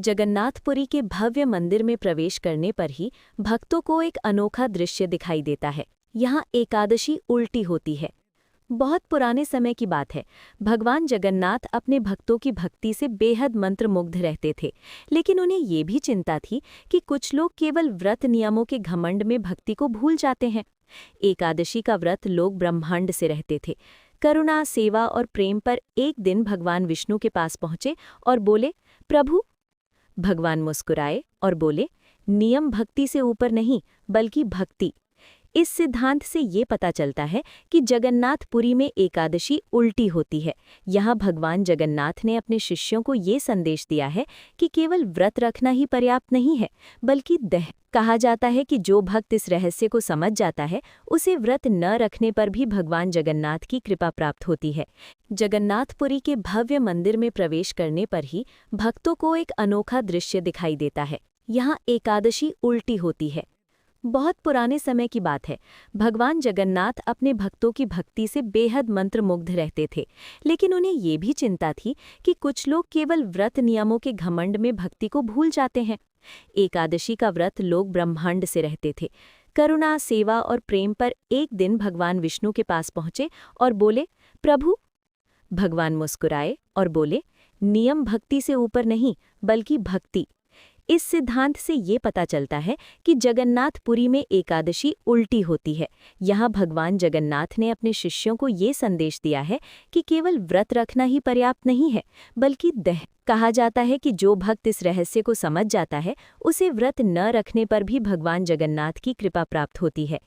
जगन्नाथपुरी के भव्य मंदिर में प्रवेश करने पर ही भक्तों को एक अनोखा दृश्य दिखाई देता है। यहाँ एकादशी उल्टी होती है। बहुत पुराने समय की बात है। भगवान जगन्नाथ अपने भक्तों की भक्ति से बेहद मंत्रमुग्ध रहते थे, लेकिन उन्हें ये भी चिंता थी कि कुछ लोग केवल व्रत नियमों के घमंड में भक्ति को भूल जाते हैं। एकादशी का व्रत लोग ब्रह्मांड से रहते थे। करुणा, सेवा और प्रेम पर एक दिन भगवान विष्णु के पास पहुंचे और बोले, प्रभु। भगवान मुस्कुराए और बोले, नियम भक्ति से ऊपर नहीं बल्कि भक्ति। इस सिद्धांत से ये पता चलता है कि जगन्नाथपुरी में एकादशी उल्टी होती है। यहाँ भगवान जगन्नाथ ने अपने शिष्यों को ये संदेश दिया है कि केवल व्रत रखना ही पर्याप्त नहीं है, बल्कि दह। कहा जाता है कि जो भक्त इस रहस्य को समझ जाता है, उसे व्रत न रखने पर भी भगवान जगन्नाथ की कृपा प्राप्त होती है। जगन्नाथपुरी के भव्य मंदिर में प्रवेश करने पर ही भक्तों को एक अनोखा दृश्य दिखाई देता है। यहाँ एकादशी उल्टी होती है। बहुत पुराने समय की बात है। भगवान जगन्नाथ अपने भक्तों की भक्ति से बेहद मंत्रमुग्ध रहते थे, लेकिन उन्हें ये भी चिंता थी कि कुछ लोग केवल व्रत नियमों के घमंड में भक्ति को भूल जाते हैं। एकादशी का व्रत लोग ब्रह्मांड से रहते थे। करुणा, सेवा और प्रेम पर एक दिन भगवान विष्णु के पास पहुंचे और बोले, प्रभु। भगवान मुस्कुराए और बोले, नियम भक्ति से ऊपर नहीं बल्कि भक्ति। इस सिद्धांत से ये पता चलता है कि जगन्नाथपुरी में एकादशी उल्टी होती है। यहाँ भगवान जगन्नाथ ने अपने शिष्यों को ये संदेश दिया है कि केवल व्रत रखना ही पर्याप्त नहीं है, बल्कि दह। कहा जाता है कि जो भक्त इस रहस्य को समझ जाता है, उसे व्रत न रखने पर भी भगवान जगन्नाथ की कृपा प्राप्त होती है।